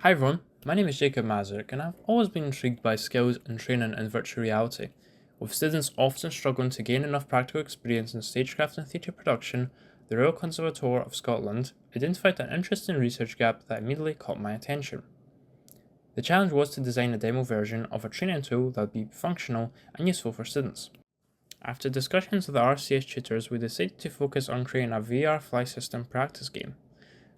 Hi everyone, my name is Jakub Mazurek and I've always been intrigued by skills and training in virtual reality. With students often struggling to gain enough practical experience in stagecraft and theatre production, the Royal Conservatoire of Scotland identified an interesting research gap that immediately caught my attention. The challenge was to design a demo version of a training tool that would be functional and useful for students. After discussions with the RCS tutors, we decided to focus on creating a VR fly system practice game.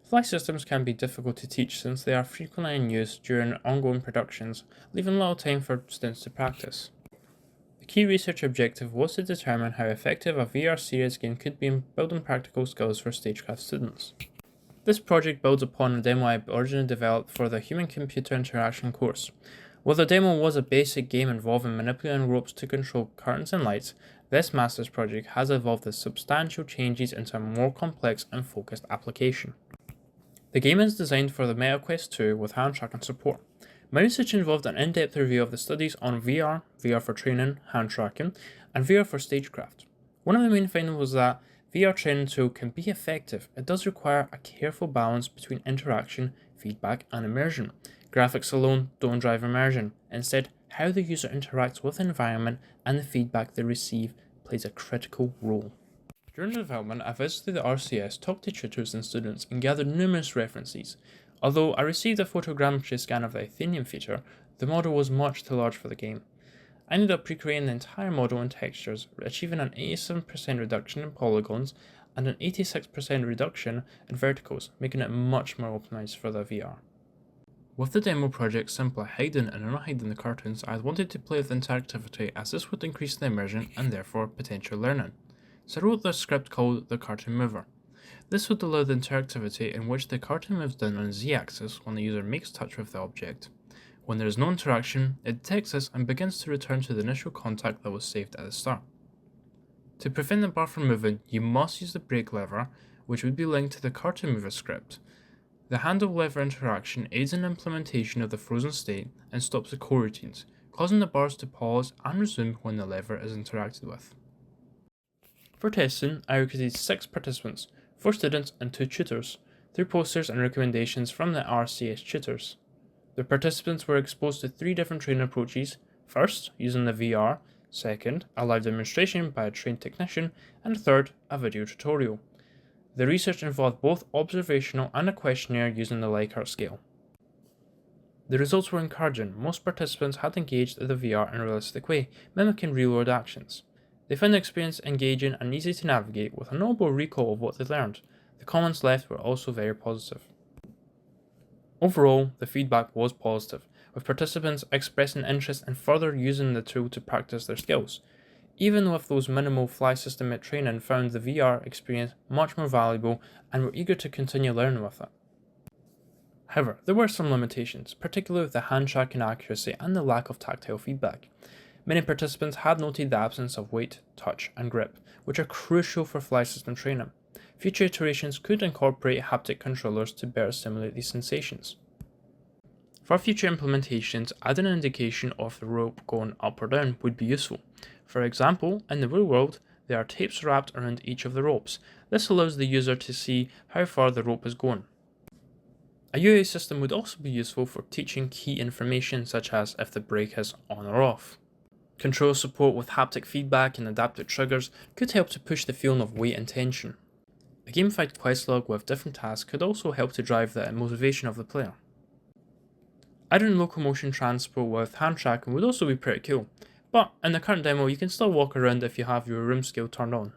Fly systems can be difficult to teach since they are frequently in use during ongoing productions, leaving little time for students to practice. The key research objective was to determine how effective a VR series game could be in building practical skills for stagecraft students. This project builds upon a demo I originally developed for the Human-Computer Interaction course. While the demo was a basic game involving manipulating ropes to control curtains and lights, this master's project has evolved with substantial changes into a more complex and focused application. The game is designed for the MetaQuest 2 with hand tracking support. My research involved an in-depth review of the studies on VR, VR for training, hand tracking, and VR for stagecraft. One of the main findings was that VR training tool can be effective. It does require a careful balance between interaction, feedback, and immersion. Graphics alone don't drive immersion. Instead, how the user interacts with the environment and the feedback they receive plays a critical role. During the development, I visited the RCS, talked to tutors and students, and gathered numerous references. Although I received a photogrammetry scan of the Athenian feature, the model was much too large for the game. I ended up recreating the entire model in textures, achieving an 87% reduction in polygons and an 86% reduction in verticals, making it much more optimized for the VR. With the demo project simply hiding and not hiding the cartoons, I wanted to play with interactivity as this would increase the immersion and therefore potential learning. So I wrote the script called the Cartoon Mover. This would allow the interactivity in which the cartoon moves down on the z-axis when the user makes touch with the object. When there is no interaction, it detects this and begins to return to the initial contact that was saved at the start. To prevent the bar from moving, you must use the brake lever, which would be linked to the Cartoon Mover script. The handle lever interaction aids in implementation of the frozen state and stops the coroutines, causing the bars to pause and resume when the lever is interacted with. For testing, I recruited 6 participants, 4 students and 2 tutors, through posters and recommendations from the RCS tutors. The participants were exposed to 3 different training approaches: first, using the VR, second, a live demonstration by a trained technician, and third, a video tutorial. The research involved both observational and a questionnaire using the Likert scale. The results were encouraging. Most participants had engaged with the VR in a realistic way, mimicking real-world actions. They found the experience engaging and easy to navigate with a notable recall of what they learned. The comments left were also very positive. Overall, the feedback was positive, with participants expressing interest in further using the tool to practice their skills. Even with those minimal fly system training, found the VR experience much more valuable and were eager to continue learning with it. However, there were some limitations, particularly with the hand tracking accuracy and the lack of tactile feedback. Many participants had noted the absence of weight, touch, and grip, which are crucial for fly system training. Future iterations could incorporate haptic controllers to better simulate these sensations. For future implementations, adding an indication of the rope going up or down would be useful. For example, in the real world, there are tapes wrapped around each of the ropes. This allows the user to see how far the rope is going. A UA system would also be useful for teaching key information such as if the brake is on or off. Control support with haptic feedback and adaptive triggers could help to push the feeling of weight and tension. A gamified quest log with different tasks could also help to drive the motivation of the player. Adding locomotion transport with hand tracking would also be pretty cool, but in the current demo you can still walk around if you have your room scale turned on.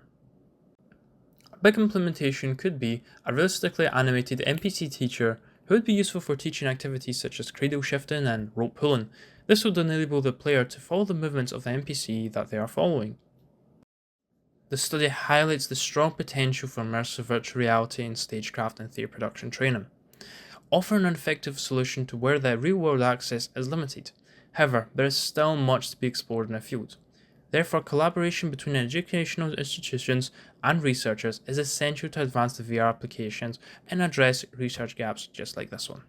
A big implementation could be a realistically animated NPC teacher who would be useful for teaching activities such as cradle shifting and rope pulling. This would enable the player to follow the movements of the NPC that they are following. The study highlights the strong potential for immersive virtual reality in stagecraft and theatre production training, offering an effective solution to where the real-world access is limited. However, there is still much to be explored in the field. Therefore, collaboration between educational institutions and researchers is essential to advance the VR applications and address research gaps just like this one.